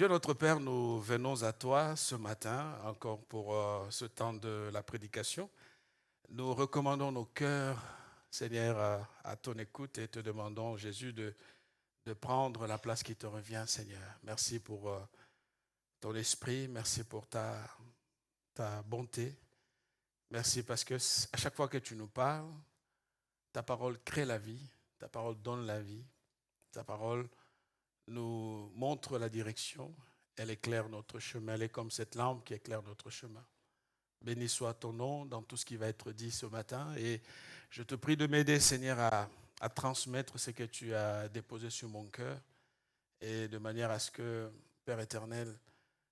Dieu notre Père, nous venons à toi ce matin, encore pour ce temps de la prédication. Nous recommandons nos cœurs, Seigneur, à ton écoute et te demandons, Jésus, de prendre la place qui te revient, Seigneur. Merci pour ton esprit, merci pour ta bonté. Merci parce que à chaque fois que tu nous parles, ta parole crée la vie, ta parole donne la vie, ta parole nous montre la direction, elle éclaire notre chemin, elle est comme cette lampe qui éclaire notre chemin. Béni soit ton nom dans tout ce qui va être dit ce matin et je te prie de m'aider, Seigneur, à transmettre ce que tu as déposé sur mon cœur et de manière à ce que, Père éternel,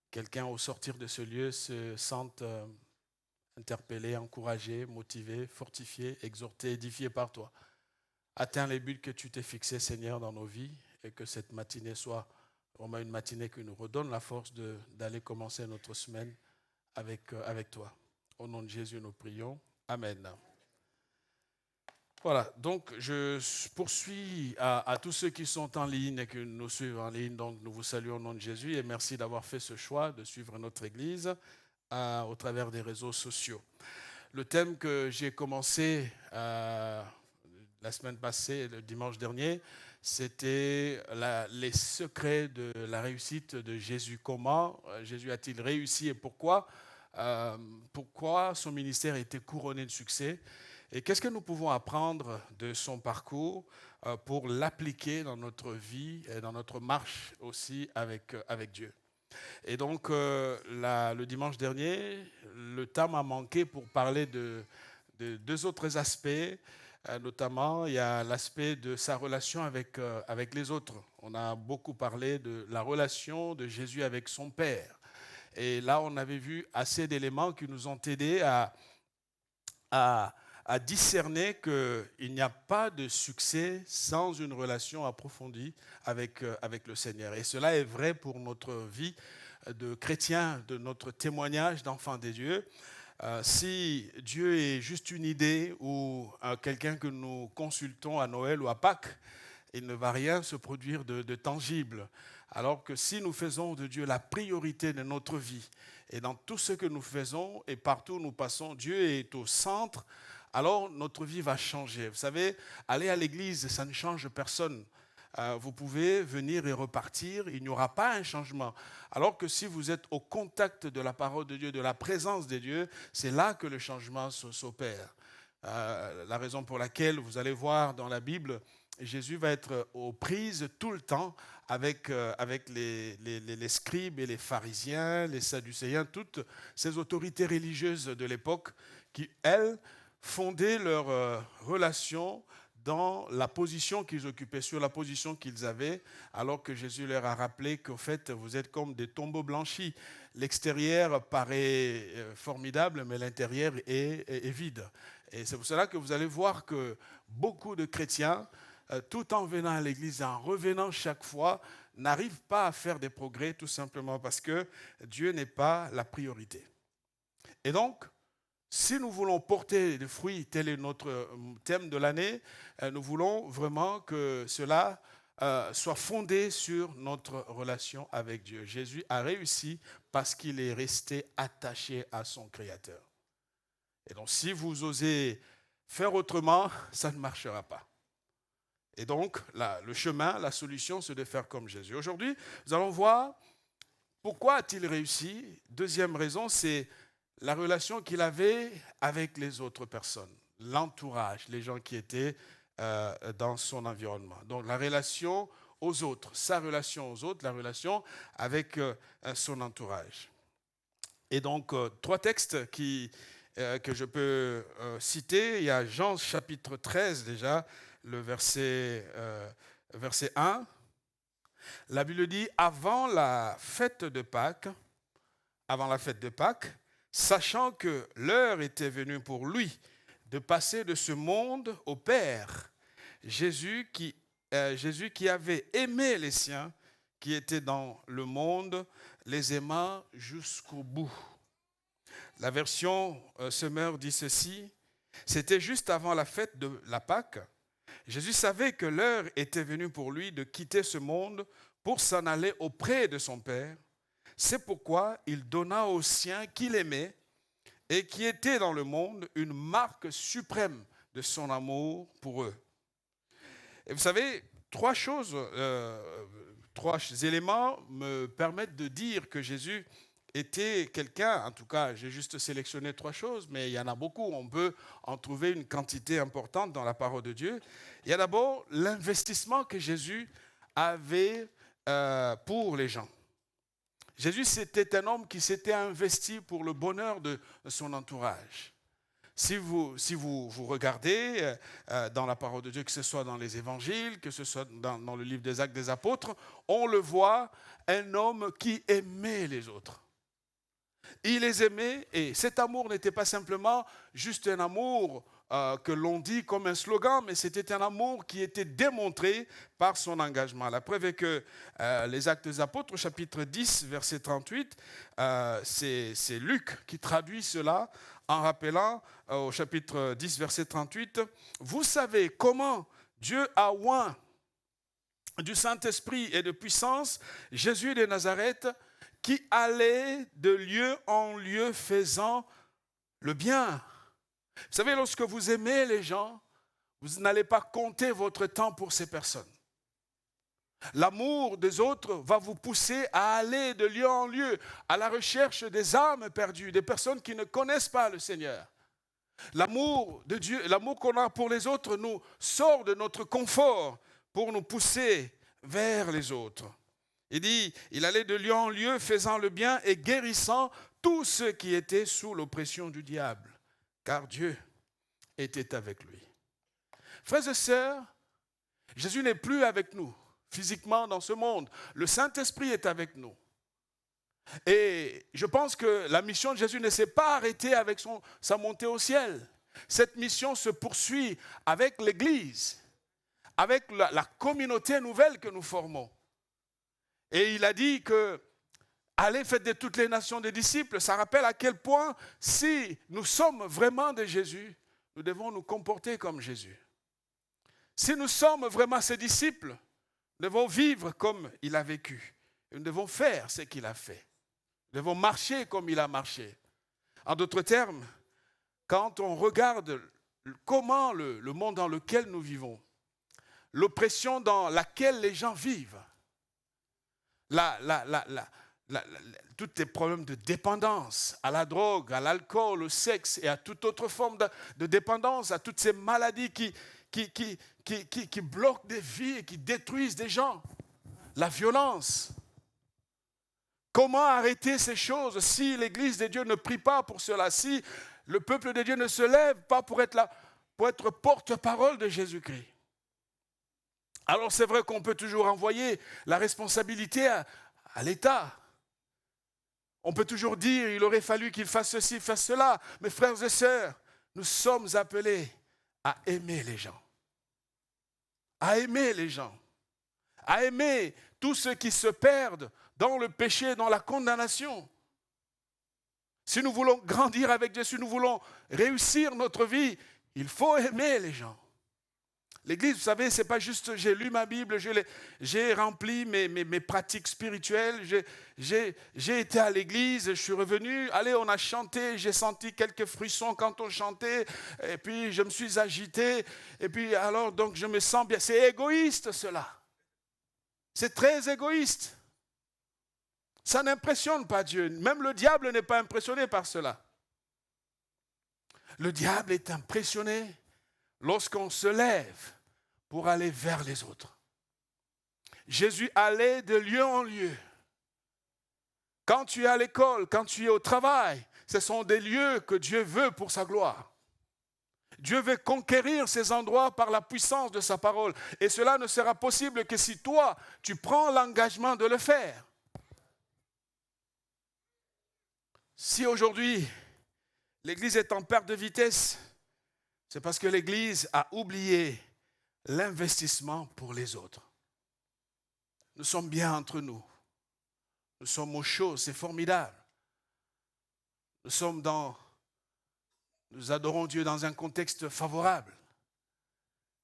quelqu'un au sortir de ce lieu se sente interpellé, encouragé, motivé, fortifié, exhorté, édifié par toi. Atteins les buts que tu t'es fixés, Seigneur, dans nos vies et que cette matinée soit vraiment une matinée qui nous redonne la force d'aller commencer notre semaine avec toi. Au nom de Jésus, nous prions. Amen. Voilà, donc je poursuis à tous ceux qui sont en ligne et qui nous suivent en ligne. Donc nous vous saluons au nom de Jésus et merci d'avoir fait ce choix de suivre notre Église au travers des réseaux sociaux. Le thème que j'ai commencé la semaine passée, le dimanche dernier, c'était les secrets de la réussite de Jésus. Comment Jésus a-t-il réussi et pourquoi son ministère a été couronné de succès? Et qu'est-ce que nous pouvons apprendre de son parcours pour l'appliquer dans notre vie et dans notre marche aussi avec Dieu? Et donc, le dimanche dernier, le temps m'a manqué pour parler de deux autres aspects. Notamment, il y a l'aspect de sa relation avec les autres. On a beaucoup parlé de la relation de Jésus avec son Père. Et là, on avait vu assez d'éléments qui nous ont aidés à discerner qu'il n'y a pas de succès sans une relation approfondie avec le Seigneur. Et cela est vrai pour notre vie de chrétien, de notre témoignage d'enfant des dieux. Si Dieu est juste une idée ou quelqu'un que nous consultons à Noël ou à Pâques, il ne va rien se produire de tangible. Alors que si nous faisons de Dieu la priorité de notre vie, et dans tout ce que nous faisons et partout où nous passons, Dieu est au centre, alors notre vie va changer. Vous savez, aller à l'église, ça ne change personne. Vous pouvez venir et repartir, il n'y aura pas un changement. Alors que si vous êtes au contact de la parole de Dieu, de la présence de Dieu, c'est là que le changement s'opère. La raison pour laquelle vous allez voir dans la Bible, Jésus va être aux prises tout le temps avec les scribes et les pharisiens, les sadducéens, toutes ces autorités religieuses de l'époque qui, elles, fondaient leur relation dans la position qu'ils occupaient, sur la position qu'ils avaient, alors que Jésus leur a rappelé qu'au fait, vous êtes comme des tombeaux blanchis. L'extérieur paraît formidable, mais l'intérieur est vide. Et c'est pour cela que vous allez voir que beaucoup de chrétiens, tout en venant à l'église, en revenant chaque fois, n'arrivent pas à faire des progrès, tout simplement parce que Dieu n'est pas la priorité. Et donc, si nous voulons porter des fruits, tel est notre thème de l'année, nous voulons vraiment que cela soit fondé sur notre relation avec Dieu. Jésus a réussi parce qu'il est resté attaché à son Créateur. Et donc, si vous osez faire autrement, ça ne marchera pas. Et donc, le chemin, la solution, c'est de faire comme Jésus. Aujourd'hui, nous allons voir pourquoi a-t-il réussi. Deuxième raison, c'est la relation qu'il avait avec les autres personnes, l'entourage, les gens qui étaient dans son environnement. Donc la relation aux autres, sa relation aux autres, la relation avec son entourage. Et donc, trois textes que je peux citer. Il y a Jean chapitre 13 déjà, le verset 1. La Bible dit, avant la fête de Pâques, sachant que l'heure était venue pour lui de passer de ce monde au Père, Jésus qui avait aimé les siens qui étaient dans le monde, les aima jusqu'au bout. La version Semeur dit ceci, c'était juste avant la fête de la Pâque. Jésus savait que l'heure était venue pour lui de quitter ce monde pour s'en aller auprès de son Père. C'est pourquoi il donna aux siens qu'il aimait et qui étaient dans le monde une marque suprême de son amour pour eux. Et vous savez, trois éléments me permettent de dire que Jésus était quelqu'un, en tout cas j'ai juste sélectionné 3 choses, mais il y en a beaucoup, on peut en trouver une quantité importante dans la parole de Dieu. Il y a d'abord l'investissement que Jésus avait pour les gens. Jésus, c'était un homme qui s'était investi pour le bonheur de son entourage. Si vous regardez dans la parole de Dieu, que ce soit dans les évangiles, que ce soit dans le livre des Actes des Apôtres, on le voit, un homme qui aimait les autres. Il les aimait et cet amour n'était pas simplement juste un amour que l'on dit comme un slogan, mais c'était un amour qui était démontré par son engagement. La preuve est que les Actes des Apôtres, chapitre 10, verset 38, c'est Luc qui traduit cela en rappelant au chapitre 10, verset 38, « Vous savez comment Dieu a oint du Saint-Esprit et de puissance Jésus de Nazareth, qui allait de lieu en lieu faisant le bien. » Vous savez, lorsque vous aimez les gens, vous n'allez pas compter votre temps pour ces personnes. L'amour des autres va vous pousser à aller de lieu en lieu à la recherche des âmes perdues, des personnes qui ne connaissent pas le Seigneur. L'amour de Dieu, l'amour qu'on a pour les autres nous sort de notre confort pour nous pousser vers les autres. Il dit, il allait de lieu en lieu faisant le bien et guérissant tous ceux qui étaient sous l'oppression du diable, car Dieu était avec lui. Frères et sœurs, Jésus n'est plus avec nous physiquement dans ce monde. Le Saint-Esprit est avec nous. Et je pense que la mission de Jésus ne s'est pas arrêtée avec sa montée au ciel. Cette mission se poursuit avec l'Église, avec la communauté nouvelle que nous formons. Et il a dit que allez, faites de toutes les nations des disciples. Ça rappelle à quel point, si nous sommes vraiment de Jésus, nous devons nous comporter comme Jésus. Si nous sommes vraiment ses disciples, nous devons vivre comme il a vécu. Et nous devons faire ce qu'il a fait. Nous devons marcher comme il a marché. En d'autres termes, quand on regarde comment le monde dans lequel nous vivons, l'oppression dans laquelle les gens vivent, tous les problèmes de dépendance à la drogue, à l'alcool, au sexe et à toute autre forme de dépendance, à toutes ces maladies qui bloquent des vies et qui détruisent des gens, la violence. Comment arrêter ces choses si l'Église de Dieu ne prie pas pour cela, si le peuple de Dieu ne se lève pas pour être porte-parole de Jésus-Christ? Alors c'est vrai qu'on peut toujours envoyer la responsabilité à l'État. On peut toujours dire il aurait fallu qu'il fasse ceci, fasse cela. Mais frères et sœurs, nous sommes appelés à aimer les gens. À aimer les gens. À aimer tous ceux qui se perdent dans le péché, dans la condamnation. Si nous voulons grandir avec Dieu, si nous voulons réussir notre vie, il faut aimer les gens. L'Église, vous savez, ce n'est pas juste j'ai lu ma Bible, j'ai rempli mes pratiques spirituelles, j'ai été à l'Église, je suis revenu, allez, on a chanté, j'ai senti quelques frissons quand on chantait, et puis je me suis agité, et puis alors donc je me sens bien. C'est égoïste cela. C'est très égoïste. Ça n'impressionne pas Dieu. Même le diable n'est pas impressionné par cela. Le diable est impressionné lorsqu'on se lève pour aller vers les autres. Jésus allait de lieu en lieu. Quand tu es à l'école, quand tu es au travail, ce sont des lieux que Dieu veut pour sa gloire. Dieu veut conquérir ces endroits par la puissance de sa parole. Et cela ne sera possible que si toi, tu prends l'engagement de le faire. Si aujourd'hui, l'Église est en perte de vitesse, c'est parce que l'Église a oublié l'investissement pour les autres. Nous sommes bien entre nous. Nous sommes au chaud, c'est formidable. Nous adorons Dieu dans un contexte favorable.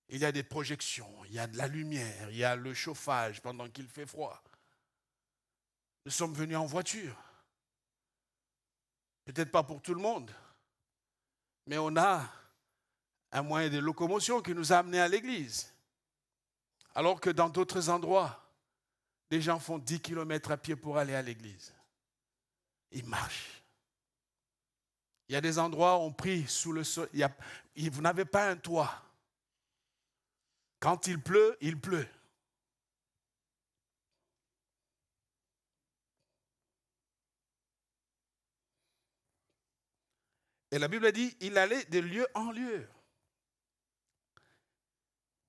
Il y a des projections, il y a de la lumière, il y a le chauffage pendant qu'il fait froid. Nous sommes venus en voiture. Peut-être pas pour tout le monde, mais on a un moyen de locomotion qui nous a amenés à l'église. Alors que dans d'autres endroits, des gens font 10 km à pied pour aller à l'église. Ils marchent. Il y a des endroits où on prie sous le sol. Vous n'avez pas un toit. Quand il pleut, il pleut. Et la Bible dit, il allait de lieu en lieu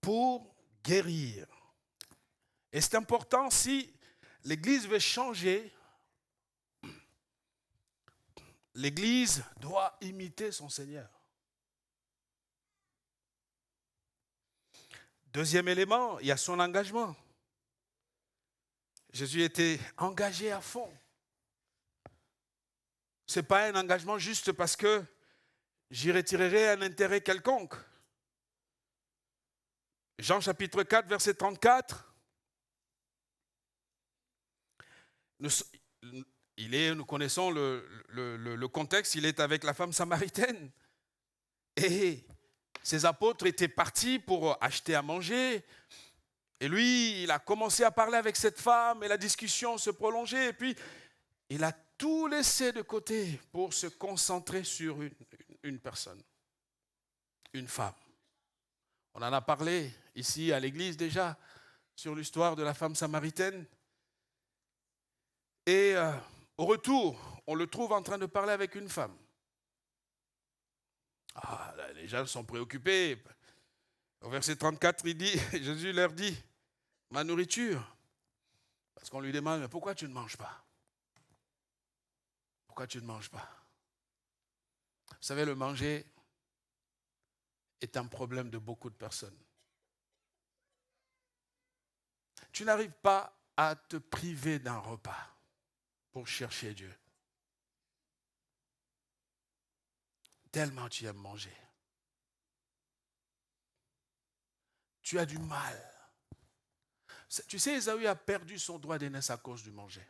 pour guérir. Et c'est important, si l'Église veut changer, l'Église doit imiter son Seigneur. Deuxième élément, il y a son engagement. Jésus était engagé à fond. Ce n'est pas un engagement juste parce que j'y retirerai un intérêt quelconque. Jean chapitre 4, verset 34. Nous connaissons le contexte, il est avec la femme samaritaine. Et ses apôtres étaient partis pour acheter à manger. Et lui, il a commencé à parler avec cette femme et la discussion se prolongeait. Et puis, il a tout laissé de côté pour se concentrer sur une personne, une femme. On en a parlé ici à l'église déjà sur l'histoire de la femme samaritaine. Et au retour, on le trouve en train de parler avec une femme. Ah, là, les gens sont préoccupés. Au verset 34, il dit, Jésus leur dit, ma nourriture. Parce qu'on lui demande, mais pourquoi tu ne manges pas? Pourquoi tu ne manges pas? Vous savez, le manger est un problème de beaucoup de personnes. Tu n'arrives pas à te priver d'un repas pour chercher Dieu. Tellement tu aimes manger. Tu as du mal. Tu sais, Ésaü a perdu son droit d'aînesse à cause du manger.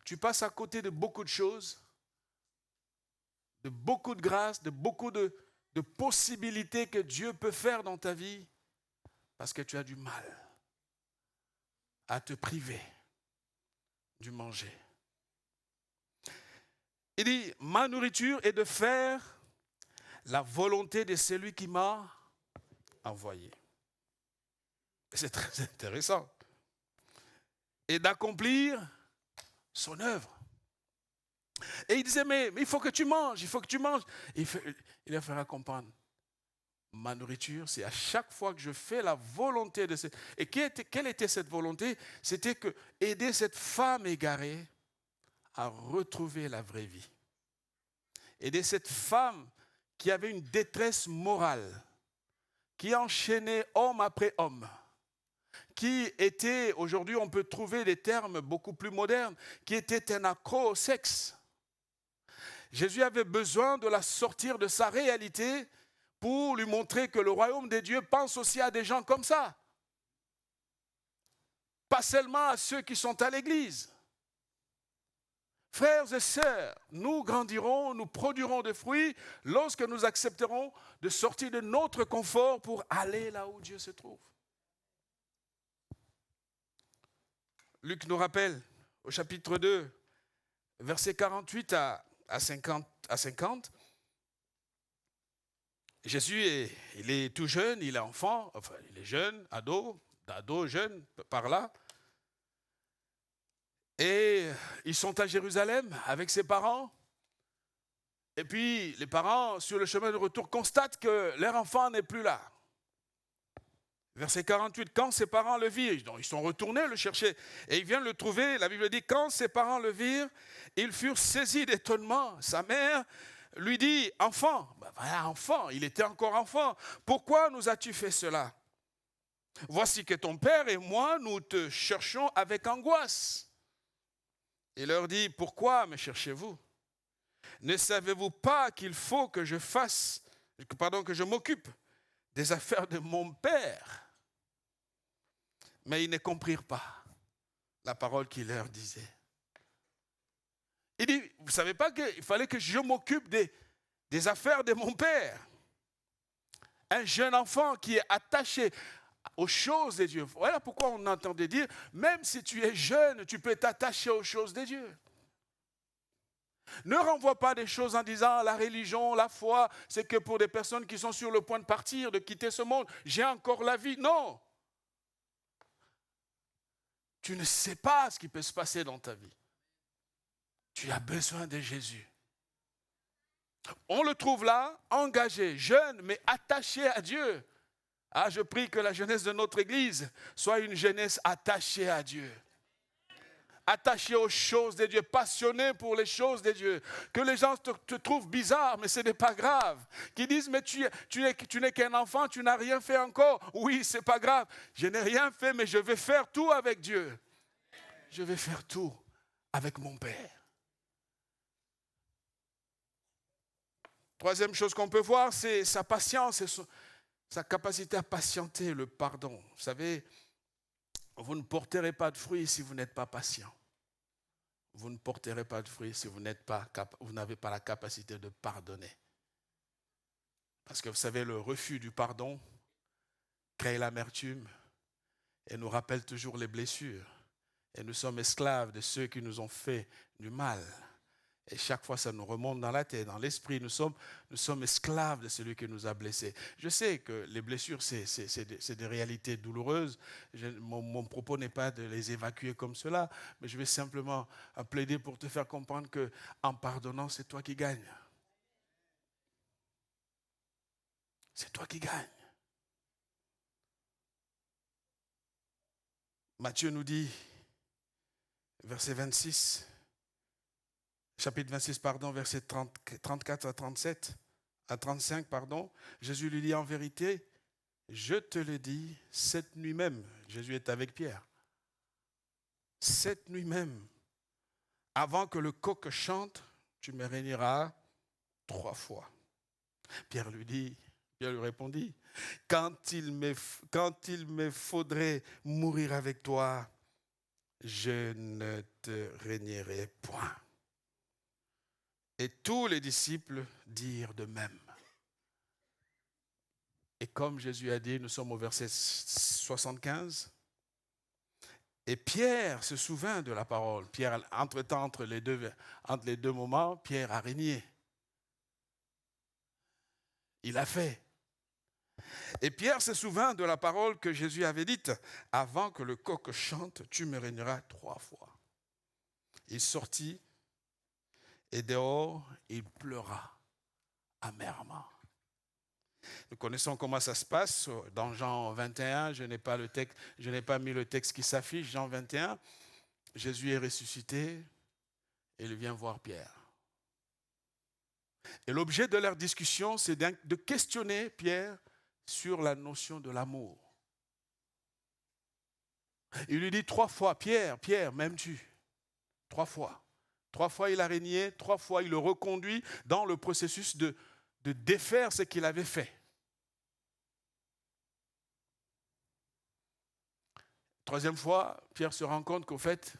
Tu passes à côté de beaucoup de choses, de beaucoup de grâces, de beaucoup de possibilités que Dieu peut faire dans ta vie parce que tu as du mal à te priver du manger. Il dit, ma nourriture est de faire la volonté de celui qui m'a envoyé. C'est très intéressant. Et d'accomplir son œuvre. Et il disait, mais il faut que tu manges, il faut que tu manges. Il leur fera comprendre. Ma nourriture, c'est à chaque fois que je fais la volonté de cette... Et quelle était cette volonté? C'était que aider cette femme égarée à retrouver la vraie vie. Aider cette femme qui avait une détresse morale, qui enchaînait homme après homme, qui était, aujourd'hui on peut trouver des termes beaucoup plus modernes, qui était un accro au sexe. Jésus avait besoin de la sortir de sa réalité pour lui montrer que le royaume des dieux pense aussi à des gens comme ça. Pas seulement à ceux qui sont à l'église. Frères et sœurs, nous grandirons, nous produirons des fruits lorsque nous accepterons de sortir de notre confort pour aller là où Dieu se trouve. Luc nous rappelle au chapitre 2, versets 48 à 50, Jésus il est tout jeune, il est enfant, enfin il est jeune, ado jeune, par là. Et ils sont à Jérusalem avec ses parents. Et puis les parents, sur le chemin de retour, constatent que leur enfant n'est plus là. Verset 48, quand ses parents le virent, donc ils sont retournés le chercher. Et ils viennent le trouver, la Bible dit, quand ses parents le virent, ils furent saisis d'étonnement. Sa mère lui dit, enfant, enfant, il était encore enfant, pourquoi nous as-tu fait cela? Voici que ton père et moi, nous te cherchons avec angoisse. Il leur dit, pourquoi me cherchez-vous? Ne savez-vous pas qu'il faut que je m'occupe des affaires de mon père? Mais ils ne comprirent pas la parole qu'il leur disait. Il dit, vous ne savez pas qu'il fallait que je m'occupe des affaires de mon père. Un jeune enfant qui est attaché aux choses de Dieu. Voilà pourquoi on entendait dire, même si tu es jeune, tu peux t'attacher aux choses de Dieu. Ne renvoie pas des choses en disant la religion, la foi, c'est que pour des personnes qui sont sur le point de partir, de quitter ce monde, j'ai encore la vie. Non. Tu ne sais pas ce qui peut se passer dans ta vie. Tu as besoin de Jésus. On le trouve là, engagé, jeune, mais attaché à Dieu. Ah, je prie que la jeunesse de notre Église soit une jeunesse attachée à Dieu. Attachée aux choses de Dieu, passionnée pour les choses de Dieu. Que les gens te trouvent bizarre, mais ce n'est pas grave. Qui disent, mais tu n'es qu'un enfant, tu n'as rien fait encore. Oui, ce n'est pas grave. Je n'ai rien fait, mais je vais faire tout avec Dieu. Je vais faire tout avec mon Père. Troisième chose qu'on peut voir, c'est sa patience et sa capacité à patienter, le pardon. Vous savez, vous ne porterez pas de fruits si vous n'êtes pas patient. Vous ne porterez pas de fruits si vous n'avez pas la capacité de pardonner. Parce que vous savez, le refus du pardon crée l'amertume et nous rappelle toujours les blessures. Et nous sommes esclaves de ceux qui nous ont fait du mal. Et chaque fois, ça nous remonte dans la tête, dans l'esprit. Nous sommes esclaves de celui qui nous a blessés. Je sais que les blessures, c'est des réalités douloureuses. Mon propos n'est pas de les évacuer comme cela, mais je vais simplement plaider pour te faire comprendre qu'en pardonnant, c'est toi qui gagnes. C'est toi qui gagnes. Matthieu nous dit, verset 26, chapitre 26, verset 34 à 37, à 35, Jésus lui dit en vérité, je te le dis, cette nuit même, Jésus est avec Pierre, cette nuit même, avant que le coq chante, tu me réuniras 3 fois. Pierre lui répondit, quand il me faudrait mourir avec toi, je ne te régnerai point. Et tous les disciples dirent de même. Et comme Jésus a dit, nous sommes au verset 75. Et Pierre se souvint de la parole. Pierre, entre-temps, entre les deux moments, Pierre a régné. Il a fait. Et Pierre se souvint de la parole que Jésus avait dite. Avant que le coq chante, tu me régneras 3 fois. Il sortit. Et dehors, il pleura amèrement. Nous connaissons comment ça se passe dans Jean 21. Je n'ai pas mis le texte qui s'affiche, Jean 21. Jésus est ressuscité et il vient voir Pierre. Et l'objet de leur discussion, c'est de questionner Pierre sur la notion de l'amour. Il lui dit 3 fois, Pierre, m'aimes-tu? 3 fois. 3 fois il a régné, 3 fois il le reconduit dans le processus de défaire ce qu'il avait fait. 3e fois, Pierre se rend compte qu'au fait,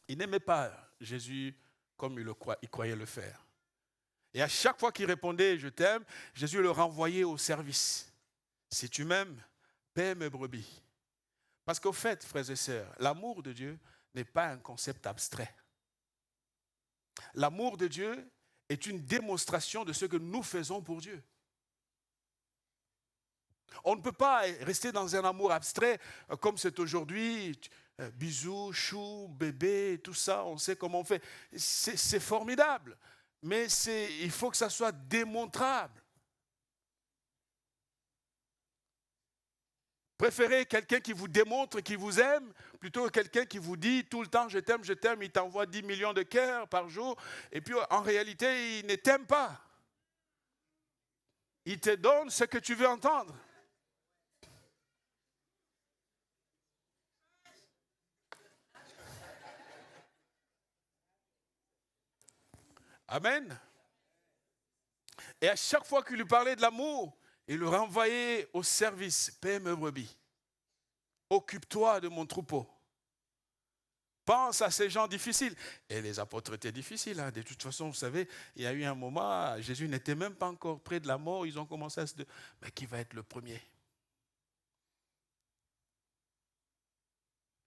il n'aimait pas Jésus comme il croyait le faire. Et à chaque fois qu'il répondait « je t'aime », Jésus le renvoyait au service. Si tu m'aimes, paie mes brebis. Parce qu'au fait, frères et sœurs, l'amour de Dieu n'est pas un concept abstrait. L'amour de Dieu est une démonstration de ce que nous faisons pour Dieu. On ne peut pas rester dans un amour abstrait comme c'est aujourd'hui, bisous, chou, bébé, tout ça, on sait comment on fait. C'est formidable, mais il faut que ça soit démontrable. Préférez quelqu'un qui vous démontre qu'il vous aime plutôt que quelqu'un qui vous dit tout le temps je t'aime, il t'envoie 10 millions de cœurs par jour et puis en réalité il ne t'aime pas. Il te donne ce que tu veux entendre. Amen. Et à chaque fois qu'il lui parlait de l'amour, il le renvoyait au service. Paie mes brebis. Occupe-toi de mon troupeau. Pense à ces gens difficiles. Et les apôtres étaient difficiles. Hein. De toute façon, vous savez, il y a eu un moment, Jésus n'était même pas encore près de la mort. Ils ont commencé à se dire, mais qui va être le premier?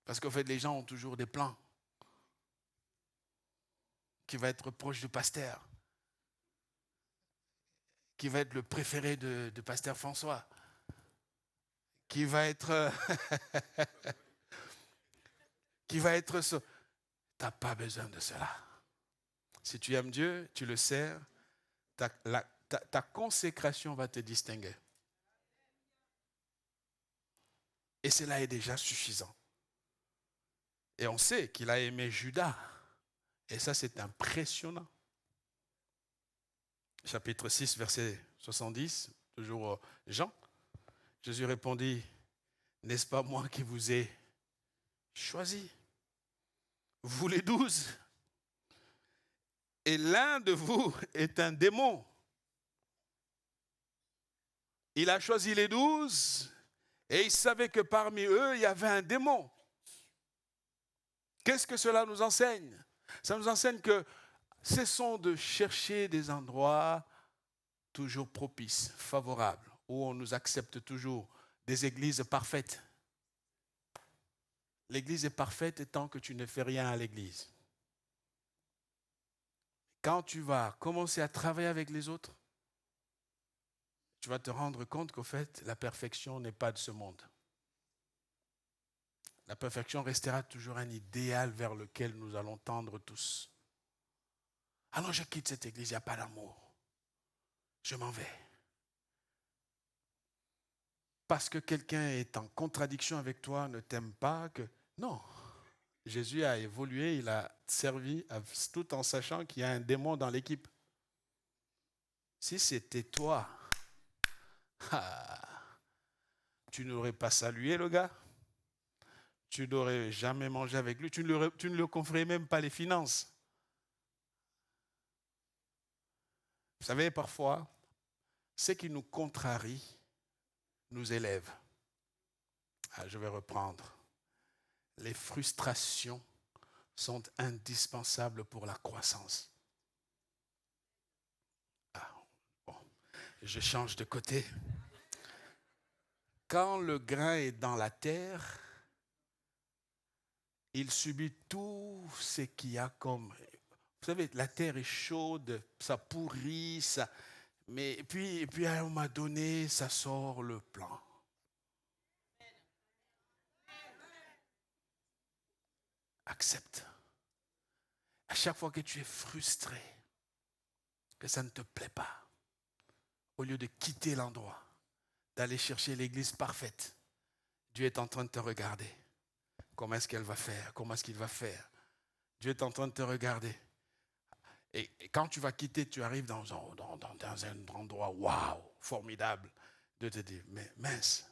Parce qu'en fait, les gens ont toujours des plans. Qui va être proche du pasteur? Qui va être le préféré de pasteur François? Qui va être... qui va être ce... Tu n'as pas besoin de cela. Si tu aimes Dieu, tu le sers, ta consécration va te distinguer. Et cela est déjà suffisant. Et on sait qu'il a aimé Judas. Et ça, c'est impressionnant. Chapitre 6, verset 70, toujours Jean. Jésus répondit, n'est-ce pas moi qui vous ai choisi, vous les 12, et l'un de vous est un démon. Il a choisi les 12 et il savait que parmi eux, il y avait un démon. Qu'est-ce que cela nous enseigne? Ça nous enseigne que cessons de chercher des endroits toujours propices, favorables, où on nous accepte toujours, des églises parfaites. L'église est parfaite tant que tu ne fais rien à l'église. Quand tu vas commencer à travailler avec les autres, tu vas te rendre compte qu'au fait, la perfection n'est pas de ce monde. La perfection restera toujours un idéal vers lequel nous allons tendre tous. Alors je quitte cette église, il n'y a pas d'amour. Je m'en vais. Parce que quelqu'un est en contradiction avec toi, ne t'aime pas, que... Non. Jésus a évolué, il a servi tout en sachant qu'il y a un démon dans l'équipe. Si c'était toi, tu n'aurais pas salué le gars, tu n'aurais jamais mangé avec lui, tu ne lui conferais même pas les finances. Vous savez, parfois, ce qui nous contrarie nous élève. Je vais reprendre. Les frustrations sont indispensables pour la croissance. Bon, je change de côté. Quand le grain est dans la terre, il subit tout ce qu'il y a comme... Vous savez, la terre est chaude, ça pourrit, ça... Mais puis à un moment donné, ça sort le plant. Accepte. À chaque fois que tu es frustré, que ça ne te plaît pas, au lieu de quitter l'endroit, d'aller chercher l'église parfaite, Dieu est en train de te regarder. Comment est-ce qu'elle va faire? Comment est-ce qu'il va faire? Dieu est en train de te regarder. Et quand tu vas quitter, tu arrives dans un endroit, waouh, formidable. Dieu te dit, mais mince.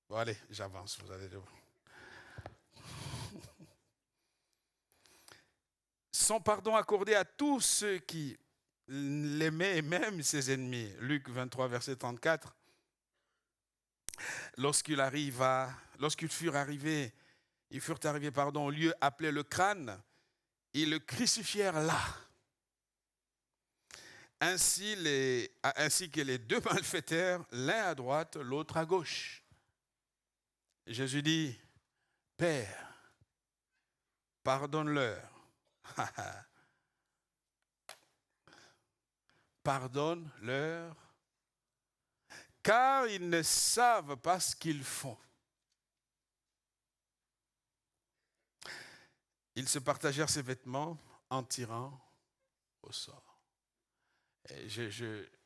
Bon, allez, j'avance. Vous allez... Son pardon accordé à tous ceux qui l'aimaient et même ses ennemis. Luc 23, verset 34. Lorsqu'ils furent arrivés, au lieu appelé le crâne, ils le crucifièrent là. Ainsi que les deux malfaiteurs, l'un à droite, l'autre à gauche. Jésus dit, Père, pardonne-leur. Pardonne-leur, car ils ne savent pas ce qu'ils font. Ils se partagèrent ses vêtements en tirant au sort.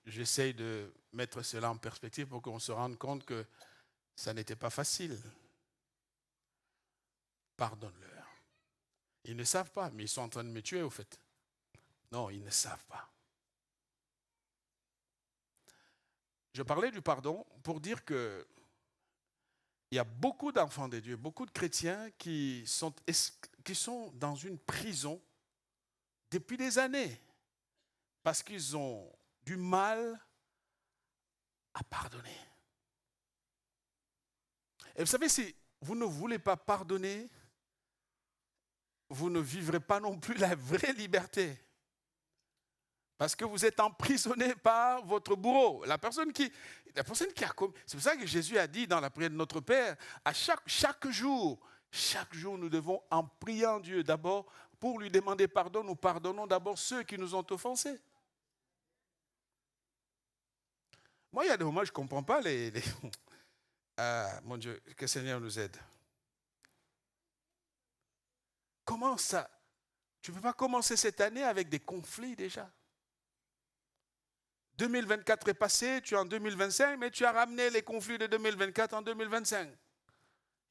J'essaye de mettre cela en perspective pour qu'on se rende compte que ça n'était pas facile. Pardonne-leur. Ils ne savent pas, mais ils sont en train de me tuer au fait. Non, ils ne savent pas. Je parlais du pardon pour dire que il y a beaucoup d'enfants de Dieu, beaucoup de chrétiens qui sont dans une prison depuis des années parce qu'ils ont du mal à pardonner. Et vous savez, si vous ne voulez pas pardonner, vous ne vivrez pas non plus la vraie liberté. Parce que vous êtes emprisonné par votre bourreau. La personne qui a commis. C'est pour ça que Jésus a dit dans la prière de notre Père, à chaque jour, nous devons en priant Dieu d'abord pour lui demander pardon. Nous pardonnons d'abord ceux qui nous ont offensés. Moi, il y a des moments où je ne comprends pas mon Dieu, que le Seigneur nous aide. Comment ça? Tu ne peux pas commencer cette année avec des conflits déjà. 2024 est passé, tu es en 2025, mais tu as ramené les conflits de 2024 en 2025.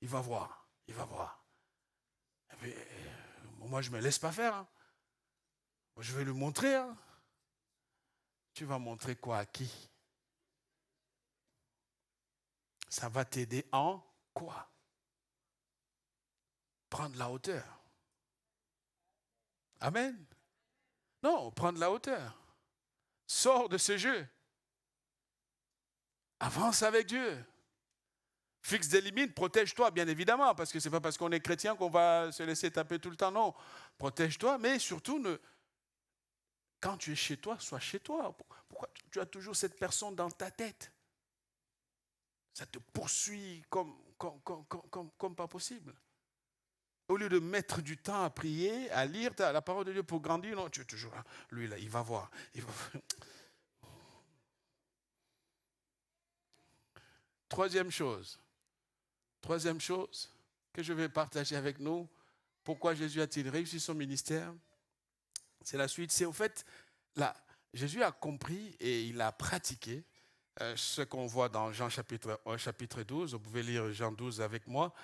Il va voir. Et puis, moi, je ne me laisse pas faire. Hein. Moi, je vais lui montrer. Hein. Tu vas montrer quoi à qui? Ça va t'aider en quoi? Prendre la hauteur. Amen. Non, prendre la hauteur. Sors de ce jeu. Avance avec Dieu. Fixe des limites, protège-toi, bien évidemment, parce que ce n'est pas parce qu'on est chrétien qu'on va se laisser taper tout le temps. Non, protège-toi, mais surtout, quand tu es chez toi, sois chez toi. Pourquoi tu as toujours cette personne dans ta tête? Ça te poursuit comme pas possible. Au lieu de mettre du temps à prier, à lire la parole de Dieu pour grandir, non, tu es toujours là. Lui, là, il va voir. Troisième chose que je vais partager avec nous, pourquoi Jésus a-t-il réussi son ministère? C'est la suite. C'est au fait, là, Jésus a compris et il a pratiqué ce qu'on voit dans Jean chapitre 12. Vous pouvez lire Jean 12 avec moi.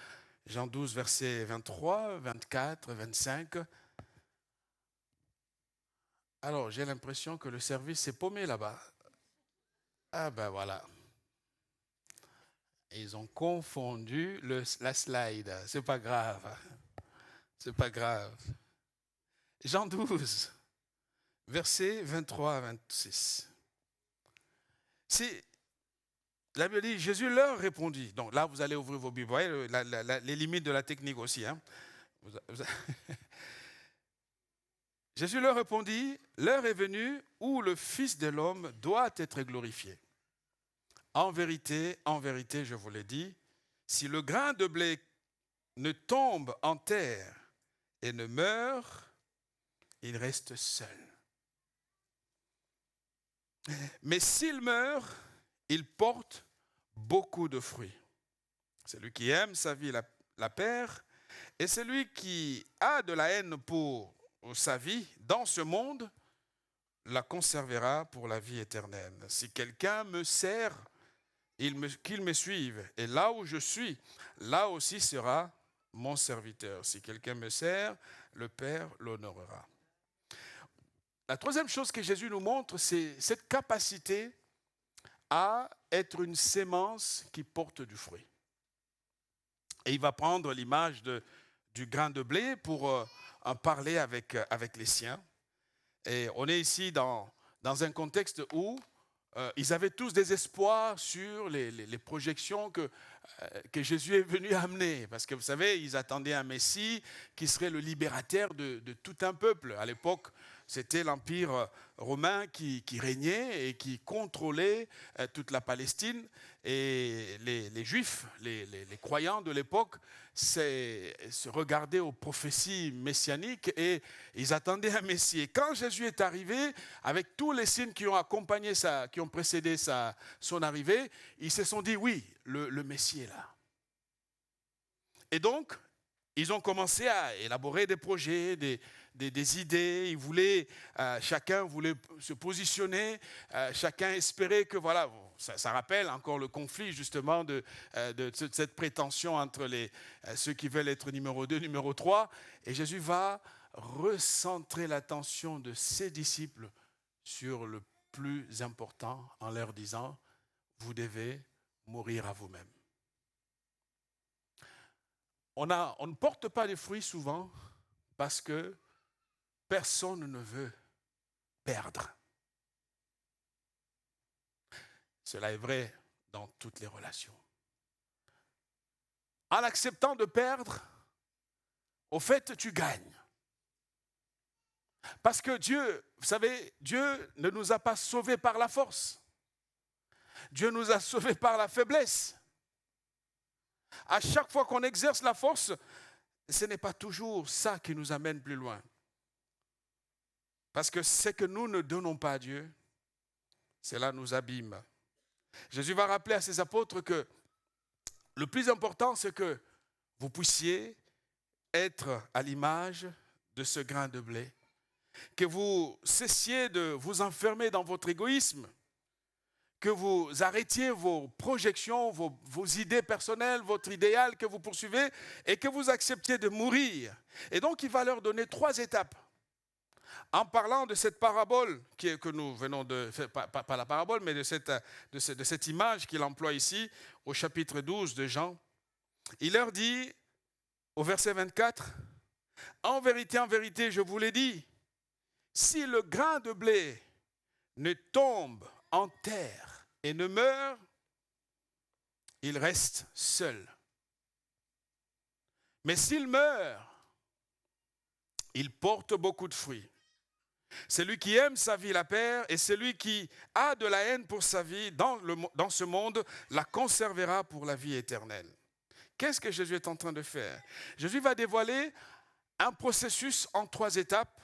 Jean 12, versets 23, 24, 25. Alors, j'ai l'impression que le service s'est paumé là-bas. Ah ben voilà. Ils ont confondu la slide. C'est pas grave. C'est pas grave. Jean 12, versets 23 à 26. La Bible dit, Jésus leur répondit. Donc là, vous allez ouvrir vos Bibles. Vous voyez les limites de la technique aussi. Hein. Jésus leur répondit, l'heure est venue où le Fils de l'homme doit être glorifié. En vérité, je vous l'ai dit, si le grain de blé ne tombe en terre et ne meurt, il reste seul. Mais s'il meurt, il porte beaucoup de fruits. Celui qui aime sa vie la perd, et celui qui a de la haine pour sa vie dans ce monde la conservera pour la vie éternelle. Si quelqu'un me sert, qu'il me suive, et là où je suis, là aussi sera mon serviteur. Si quelqu'un me sert, le Père l'honorera. La troisième chose que Jésus nous montre, c'est cette capacité à être une sémence qui porte du fruit. Et il va prendre l'image du grain de blé pour en parler avec les siens. Et on est ici dans un contexte où ils avaient tous des espoirs sur les projections que Jésus est venu amener. Parce que vous savez, ils attendaient un Messie qui serait le libérateur de tout un peuple. À l'époque, c'était l'Empire romain qui régnait et qui contrôlait toute la Palestine. Et les Juifs, les croyants de l'époque, se regardaient aux prophéties messianiques et ils attendaient un Messie. Et quand Jésus est arrivé, avec tous les signes qui ont accompagné qui ont précédé son arrivée, ils se sont dit, oui, le Messie est là. Et donc, ils ont commencé à élaborer des projets, des idées. Ils voulaient, chacun voulait se positionner, chacun espérait que, voilà, ça rappelle encore le conflit justement de cette prétention entre ceux qui veulent être numéro 2, numéro 3. Et Jésus va recentrer l'attention de ses disciples sur le plus important en leur disant, vous devez mourir à vous-même. On ne porte pas de fruits souvent parce que personne ne veut perdre. Cela est vrai dans toutes les relations. En acceptant de perdre, au fait, tu gagnes. Parce que Dieu, vous savez, Dieu ne nous a pas sauvés par la force. Dieu nous a sauvés par la faiblesse. À chaque fois qu'on exerce la force, ce n'est pas toujours ça qui nous amène plus loin. Parce que ce que nous ne donnons pas à Dieu, cela nous abîme. Jésus va rappeler à ses apôtres que le plus important, c'est que vous puissiez être à l'image de ce grain de blé, que vous cessiez de vous enfermer dans votre égoïsme, que vous arrêtiez vos projections, vos idées personnelles, votre idéal que vous poursuivez, et que vous acceptiez de mourir. Et donc, il va leur donner 3 étapes. En parlant de cette parabole que nous venons de, pas la parabole, mais de cette image qu'il emploie ici, au chapitre 12 de Jean, il leur dit, au verset 24, « En vérité, je vous l'ai dit, si le grain de blé ne tombe en terre et ne meurt, il reste seul. Mais s'il meurt, il porte beaucoup de fruits. Celui qui aime sa vie la perd, et celui qui a de la haine pour sa vie dans ce monde la conservera pour la vie éternelle. » Qu'est-ce que Jésus est en train de faire? Jésus va dévoiler un processus en 3 étapes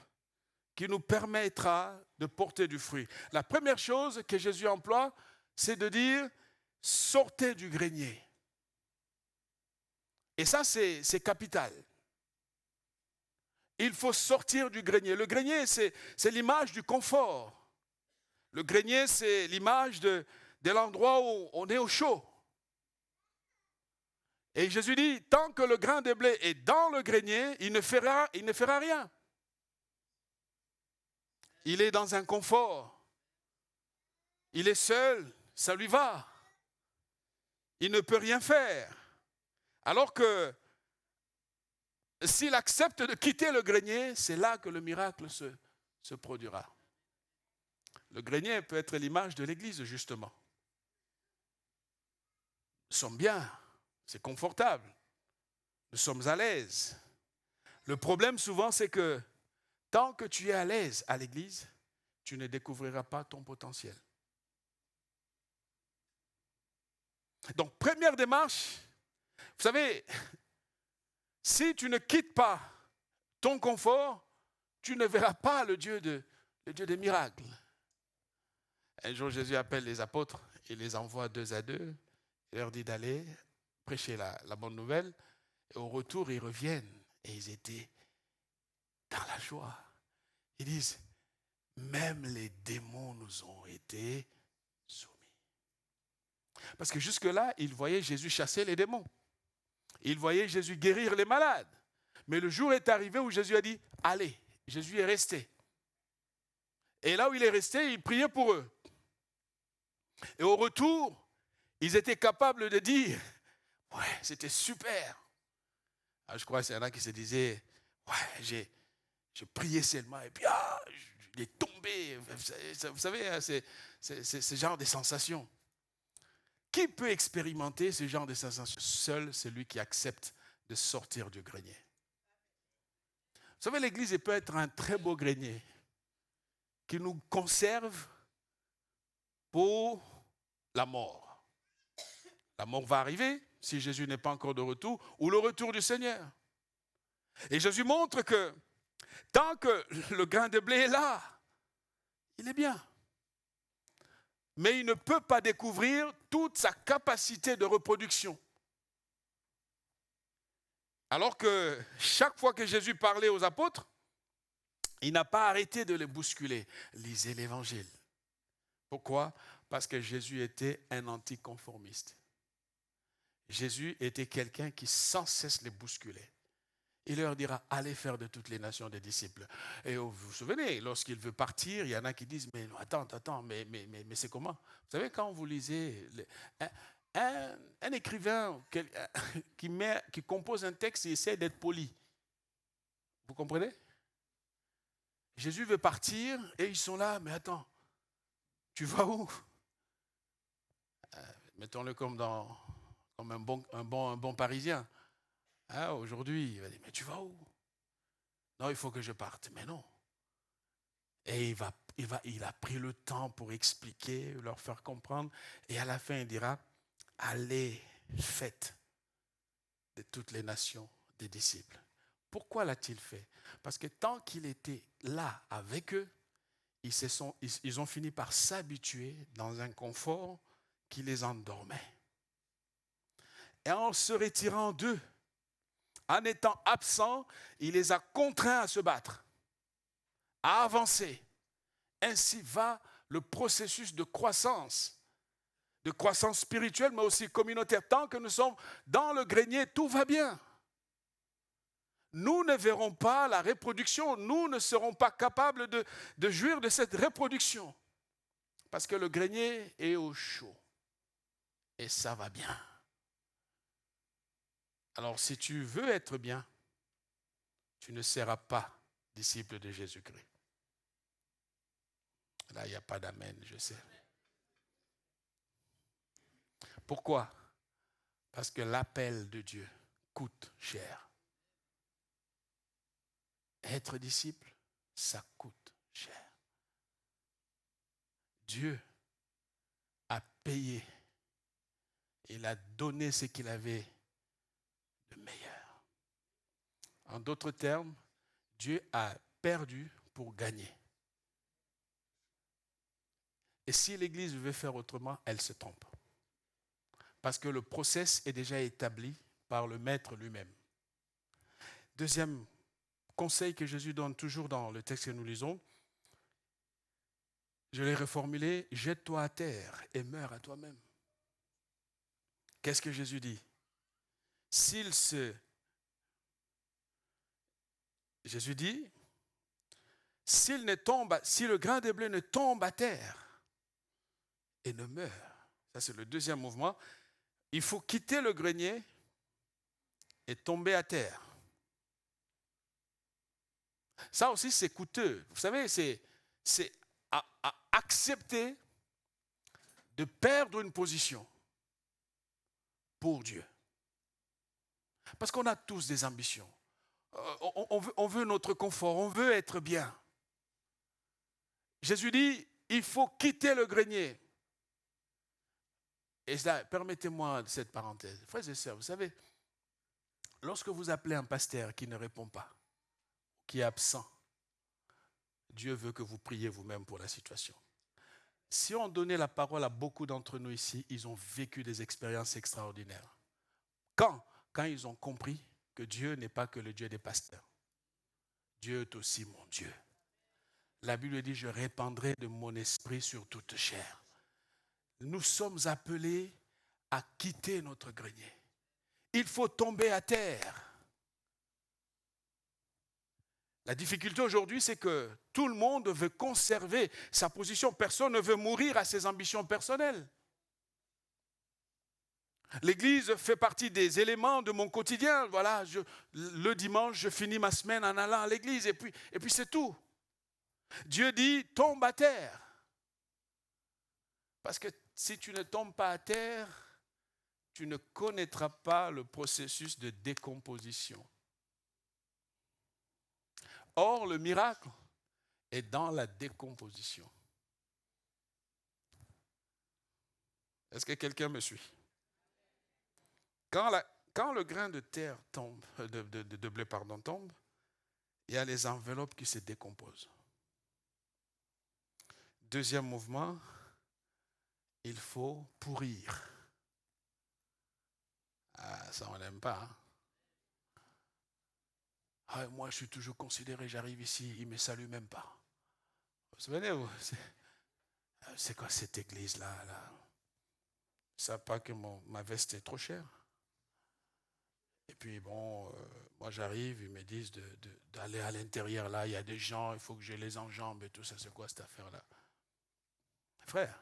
qui nous permettra de porter du fruit. La première chose que Jésus emploie, c'est de dire « sortez du grenier ». Et ça, c'est capital. Il faut sortir du grenier. Le grenier, c'est l'image du confort. Le grenier, c'est l'image de l'endroit où on est au chaud. Et Jésus dit, tant que le grain de blé est dans le grenier, il ne fera rien. Il est dans un confort. Il est seul, ça lui va. Il ne peut rien faire. Alors que s'il accepte de quitter le grenier, c'est là que le miracle se produira. Le grenier peut être l'image de l'Église, justement. Nous sommes bien, c'est confortable, nous sommes à l'aise. Le problème souvent, c'est que tant que tu es à l'aise à l'Église, tu ne découvriras pas ton potentiel. Donc, première démarche, vous savez, si tu ne quittes pas ton confort, tu ne verras pas le Dieu des miracles. Un jour, Jésus appelle les apôtres, il les envoie 2 à 2, il leur dit d'aller prêcher la bonne nouvelle, et au retour, ils reviennent, et ils étaient dans la joie. Ils disent, même les démons nous ont été soumis. Parce que jusque-là, ils voyaient Jésus chasser les démons. Ils voyaient Jésus guérir les malades. Mais le jour est arrivé où Jésus a dit, allez, Jésus est resté. Et là où il est resté, il priait pour eux. Et au retour, ils étaient capables de dire, ouais, c'était super. Ah, je crois qu'il y en a qui se disaient, ouais, j'ai prié seulement, et puis il est tombé. Vous savez, c'est ce genre de sensations. Qui peut expérimenter ce genre de sensations? Seul celui qui accepte de sortir du grenier. Vous savez, l'Église peut être un très beau grenier qui nous conserve pour la mort. La mort va arriver si Jésus n'est pas encore de retour, ou le retour du Seigneur. Et Jésus montre que tant que le grain de blé est là, il est bien. Mais il ne peut pas découvrir toute sa capacité de reproduction. Alors que chaque fois que Jésus parlait aux apôtres, il n'a pas arrêté de les bousculer. Lisez l'Évangile. Pourquoi? Parce que Jésus était un anticonformiste. Jésus était quelqu'un qui sans cesse les bousculait. Il leur dira, allez faire de toutes les nations des disciples. Et vous vous souvenez, lorsqu'il veut partir, il y en a qui disent, mais attends, mais c'est comment? Vous savez, quand vous lisez, un écrivain qui compose un texte, il essaie d'être poli. Vous comprenez? Jésus veut partir et ils sont là, mais attends, tu vas où? Mettons-le comme un bon Parisien. Hein, aujourd'hui, il va dire, mais tu vas où? Non, il faut que je parte. Mais non. Et il a pris le temps pour expliquer, leur faire comprendre. Et à la fin, il dira, allez, faites de toutes les nations des disciples. Pourquoi l'a-t-il fait? Parce que tant qu'il était là avec eux, ils ont fini par s'habituer dans un confort qui les endormait. Et en se retirant d'eux, en étant absent, il les a contraints à se battre, à avancer. Ainsi va le processus de croissance spirituelle, mais aussi communautaire. Tant que nous sommes dans le grenier, tout va bien. Nous ne verrons pas la reproduction, nous ne serons pas capables de jouir de cette reproduction. Parce que le grenier est au chaud. Et ça va bien. Alors si tu veux être bien, tu ne seras pas disciple de Jésus-Christ. Là, il n'y a pas d'amen, je sais. Pourquoi? Parce que l'appel de Dieu coûte cher. Être disciple, ça coûte cher. Dieu a payé. Il a donné ce qu'il avait de meilleur. En d'autres termes, Dieu a perdu pour gagner. Et si l'Église veut faire autrement, elle se trompe. Parce que le process est déjà établi par le Maître lui-même. Deuxième conseil que Jésus donne toujours dans le texte que nous lisons, je l'ai reformulé, jette-toi à terre et meurs à toi-même. Qu'est-ce que Jésus dit? Jésus dit, si le grain de blé ne tombe à terre et ne meurt, ça c'est le deuxième mouvement, il faut quitter le grenier et tomber à terre. Ça aussi c'est coûteux. Vous savez, c'est accepter de perdre une position pour Dieu. Parce qu'on a tous des ambitions. On veut notre confort, on veut être bien. Jésus dit, il faut quitter le grenier. Et là, permettez-moi cette parenthèse. Frères et sœurs, vous savez, lorsque vous appelez un pasteur qui ne répond pas, qui est absent, Dieu veut que vous priez vous-même pour la situation. Si on donnait la parole à beaucoup d'entre nous ici, ils ont vécu des expériences extraordinaires. Quand ils ont compris que Dieu n'est pas que le Dieu des pasteurs. Dieu est aussi mon Dieu. La Bible dit, je répandrai de mon esprit sur toute chair. Nous sommes appelés à quitter notre grenier. Il faut tomber à terre. La difficulté aujourd'hui, c'est que tout le monde veut conserver sa position. Personne ne veut mourir à ses ambitions personnelles. L'Église fait partie des éléments de mon quotidien. Voilà, le dimanche, je finis ma semaine en allant à l'Église et puis c'est tout. Dieu dit, tombe à terre. Parce que si tu ne tombes pas à terre, tu ne connaîtras pas le processus de décomposition. Or, le miracle est dans la décomposition. Est-ce que quelqu'un me suit? Quand le grain de terre tombe, de blé tombe, il y a les enveloppes qui se décomposent. Deuxième mouvement, il faut pourrir. Ah, ça on n'aime pas. Hein? Ah, moi je suis toujours considéré, j'arrive ici, il ne me salue même pas. Vous vous souvenez, c'est quoi cette église-là là? Ils ne savent pas que ma veste est trop chère. Et puis bon, moi j'arrive, ils me disent d'aller à l'intérieur là, il y a des gens, il faut que je les enjambe et tout ça, c'est quoi cette affaire-là? Frère,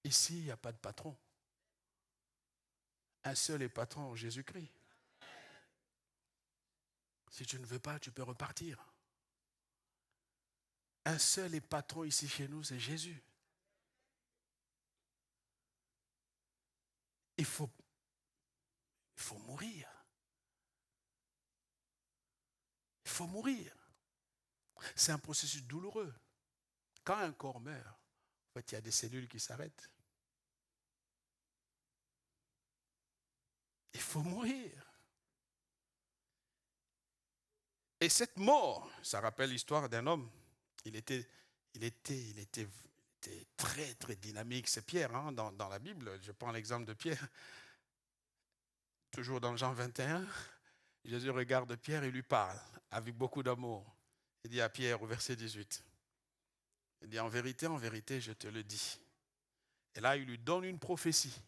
ici il n'y a pas de patron. Un seul est patron, Jésus-Christ. Si tu ne veux pas, tu peux repartir. Un seul est patron ici chez nous, c'est Jésus. il faut mourir. Il faut mourir. C'est un processus douloureux. Quand un corps meurt, en fait, il y a des cellules qui s'arrêtent. Il faut mourir. Et cette mort, ça rappelle l'histoire d'un homme. Il était très, très dynamique. C'est Pierre, hein, dans la Bible. Je prends l'exemple de Pierre. Toujours dans Jean 21, Jésus regarde Pierre et lui parle avec beaucoup d'amour. Il dit à Pierre au verset 18, il dit, en vérité, je te le dis. Et là, il lui donne une prophétie.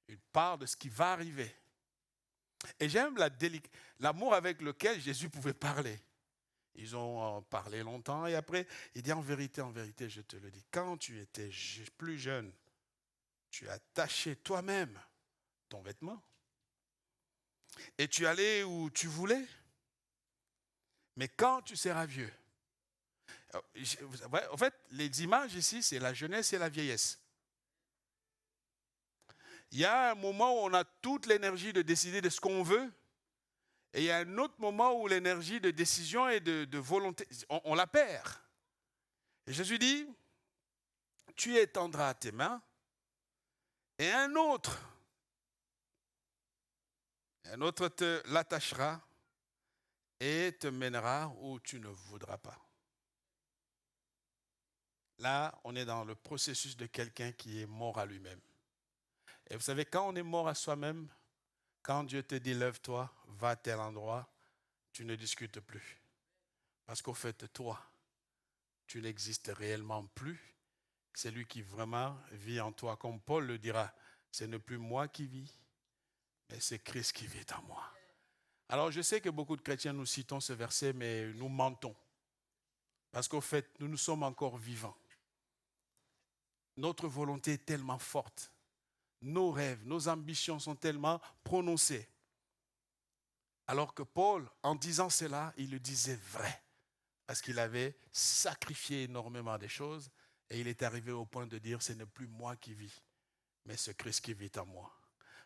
Il parle de ce qui va arriver. Et j'aime l'amour avec lequel Jésus pouvait parler. Ils ont parlé longtemps et après, il dit, en vérité, je te le dis. Quand tu étais plus jeune, tu as taché toi-même ton vêtement et tu allais où tu voulais. Mais quand tu seras vieux, en fait, les images ici, c'est la jeunesse et la vieillesse. Il y a un moment où on a toute l'énergie de décider de ce qu'on veut, et il y a un autre moment où l'énergie de décision et de volonté, on la perd. Et Jésus dit, tu étendras tes mains, et un autre te l'attachera et te mènera où tu ne voudras pas. Là, on est dans le processus de quelqu'un qui est mort à lui-même. Et vous savez, quand on est mort à soi-même, quand Dieu te dit, lève-toi, va à tel endroit, tu ne discutes plus. Parce qu'au fait, toi, tu n'existes réellement plus. C'est lui qui vraiment vit en toi. Comme Paul le dira, ce n'est plus moi qui vis, mais c'est Christ qui vit en moi. Alors, je sais que beaucoup de chrétiens nous citons ce verset, mais nous mentons. Parce qu'au fait, nous sommes encore vivants. Notre volonté est tellement forte. Nos rêves, nos ambitions sont tellement prononcées. Alors que Paul, en disant cela, il le disait vrai. Parce qu'il avait sacrifié énormément de choses. Et il est arrivé au point de dire, ce n'est plus moi qui vis, mais ce Christ qui vit en moi.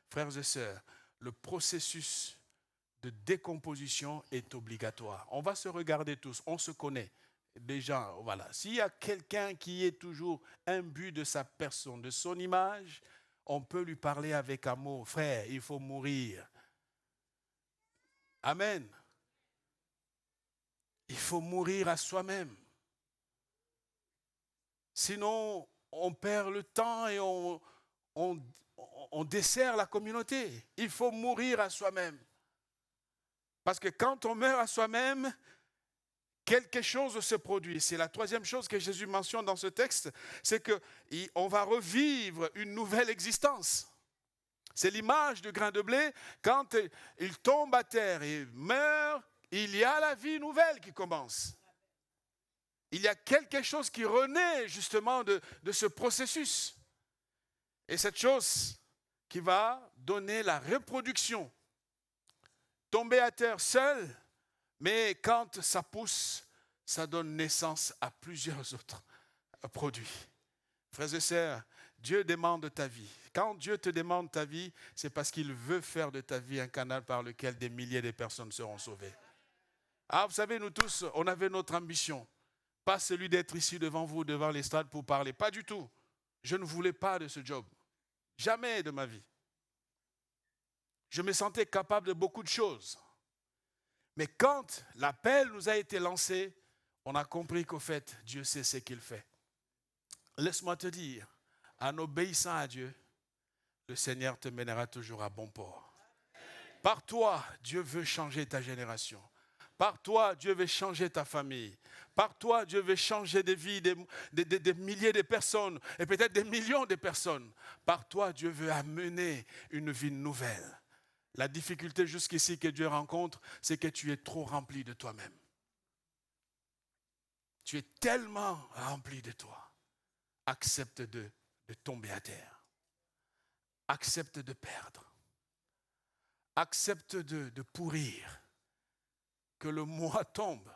Frères et sœurs, le processus de décomposition est obligatoire. On va se regarder tous, on se connaît. Déjà, voilà. S'il y a quelqu'un qui est toujours imbu de sa personne, de son image, on peut lui parler avec amour. Frère, il faut mourir. Amen. Il faut mourir à soi-même. Sinon, on perd le temps et on dessert la communauté. Il faut mourir à soi-même. Parce que quand on meurt à soi-même, quelque chose se produit. C'est la troisième chose que Jésus mentionne dans ce texte, c'est qu'on va revivre une nouvelle existence. C'est l'image du grain de blé. Quand il tombe à terre et meurt, il y a la vie nouvelle qui commence. Il y a quelque chose qui renaît justement de ce processus. Et cette chose qui va donner la reproduction. Tomber à terre seul, mais quand ça pousse, ça donne naissance à plusieurs autres produits. Frères et sœurs, Dieu demande ta vie. Quand Dieu te demande ta vie, c'est parce qu'il veut faire de ta vie un canal par lequel des milliers de personnes seront sauvées. Ah, vous savez, nous tous, on avait notre ambition. Pas celui d'être ici devant vous, devant l'estrade pour parler. Pas du tout. Je ne voulais pas de ce job. Jamais de ma vie. Je me sentais capable de beaucoup de choses. Mais quand l'appel nous a été lancé, on a compris qu'au fait, Dieu sait ce qu'il fait. Laisse-moi te dire, en obéissant à Dieu, le Seigneur te mènera toujours à bon port. Par toi, Dieu veut changer ta génération. Par toi, Dieu veut changer ta famille. Par toi, Dieu veut changer des vies, des milliers de personnes et peut-être des millions de personnes. Par toi, Dieu veut amener une vie nouvelle. La difficulté jusqu'ici que Dieu rencontre, c'est que tu es trop rempli de toi-même. Tu es tellement rempli de toi. Accepte de tomber à terre. Accepte de perdre. Accepte de pourrir. Que le moi tombe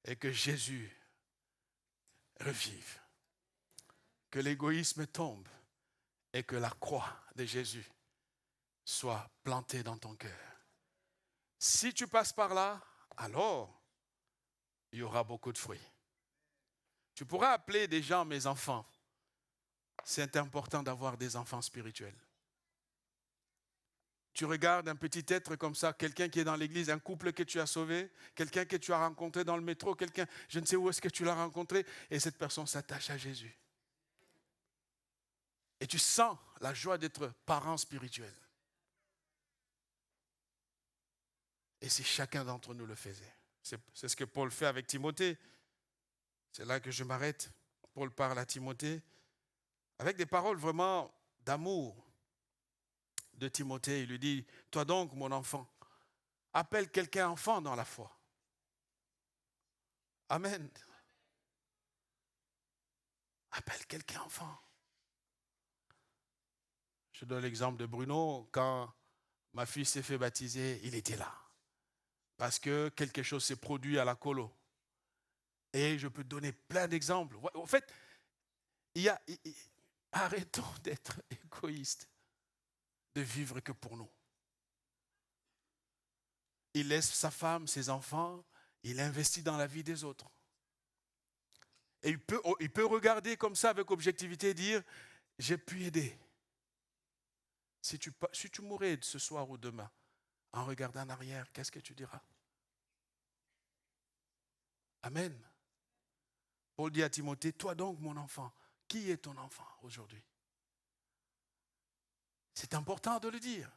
et que Jésus revive. Que l'égoïsme tombe et que la croix de Jésus soit plantée dans ton cœur. Si tu passes par là, alors il y aura beaucoup de fruits. Tu pourras appeler des gens mes enfants. C'est important d'avoir des enfants spirituels. Tu regardes un petit être comme ça, quelqu'un qui est dans l'église, un couple que tu as sauvé, quelqu'un que tu as rencontré dans le métro, quelqu'un, je ne sais où est-ce que tu l'as rencontré, et cette personne s'attache à Jésus. Et tu sens la joie d'être parent spirituel. Et si chacun d'entre nous le faisait. C'est ce que Paul fait avec Timothée. C'est là que je m'arrête. Paul parle à Timothée avec des paroles vraiment d'amour de Timothée. Il lui dit, toi donc mon enfant, appelle quelqu'un enfant dans la foi. Amen. Appelle quelqu'un enfant. Je donne l'exemple de Bruno. Quand ma fille s'est fait baptiser, il était là. Parce que quelque chose s'est produit à la colo. Et je peux donner plein d'exemples. En fait, arrêtons d'être égoïstes, de vivre que pour nous. Il laisse sa femme, ses enfants, il investit dans la vie des autres. Et il peut regarder comme ça avec objectivité et dire, j'ai pu aider. Si tu mourrais ce soir ou demain, en regardant en arrière, qu'est-ce que tu diras? Amen. Paul dit à Timothée, toi donc mon enfant, qui est ton enfant aujourd'hui? C'est important de le dire.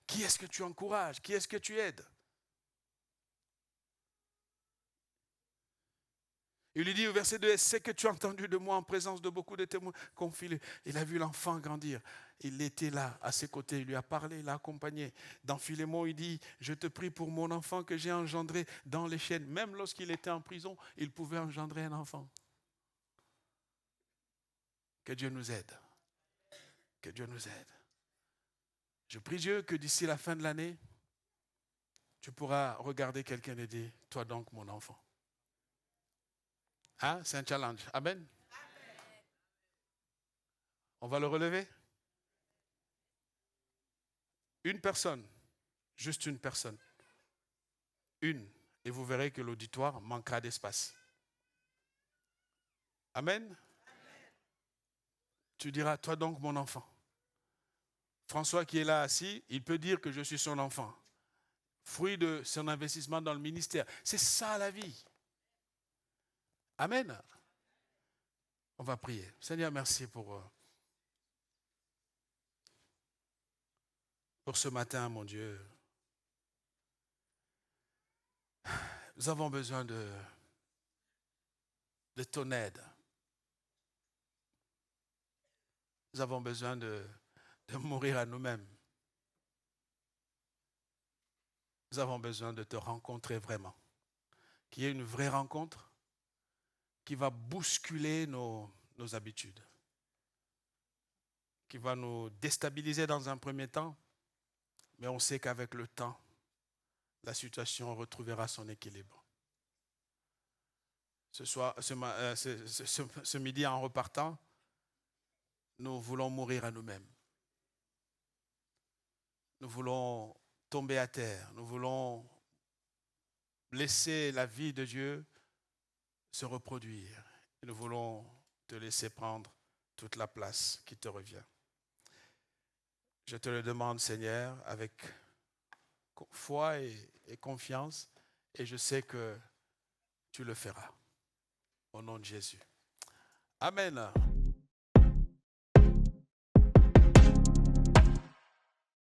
Qui est-ce que tu encourages? Qui est-ce que tu aides? Il lui dit au verset 2, c'est que tu as entendu de moi en présence de beaucoup de témoins. Confie-le. Il a vu l'enfant grandir. Il était là, à ses côtés. Il lui a parlé, il l'a accompagné. Dans Philémon, il dit, je te prie pour mon enfant que j'ai engendré dans les chaînes. Même lorsqu'il était en prison, il pouvait engendrer un enfant. Que Dieu nous aide. Que Dieu nous aide. Je prie Dieu que d'ici la fin de l'année, tu pourras regarder quelqu'un et dire, toi donc mon enfant. Hein? C'est un challenge. Amen. Amen. On va le relever. Une personne, juste une personne. Une. Et vous verrez que l'auditoire manquera d'espace. Amen. Amen. Tu diras, toi donc mon enfant. François qui est là assis, il peut dire que je suis son enfant. Fruit de son investissement dans le ministère. C'est ça la vie. Amen. On va prier. Seigneur, merci pour ce matin, mon Dieu. Nous avons besoin de ton aide. Nous avons besoin de mourir à nous-mêmes. Nous avons besoin de te rencontrer vraiment. Qu'il y ait une vraie rencontre qui va bousculer nos habitudes, qui va nous déstabiliser dans un premier temps, mais on sait qu'avec le temps, la situation retrouvera son équilibre. Ce midi, en repartant, nous voulons mourir à nous-mêmes. Nous voulons tomber à terre. Nous voulons laisser la vie de Dieu se reproduire. Et nous voulons te laisser prendre toute la place qui te revient. Je te le demande, Seigneur, avec foi et confiance, et je sais que tu le feras. Au nom de Jésus. Amen.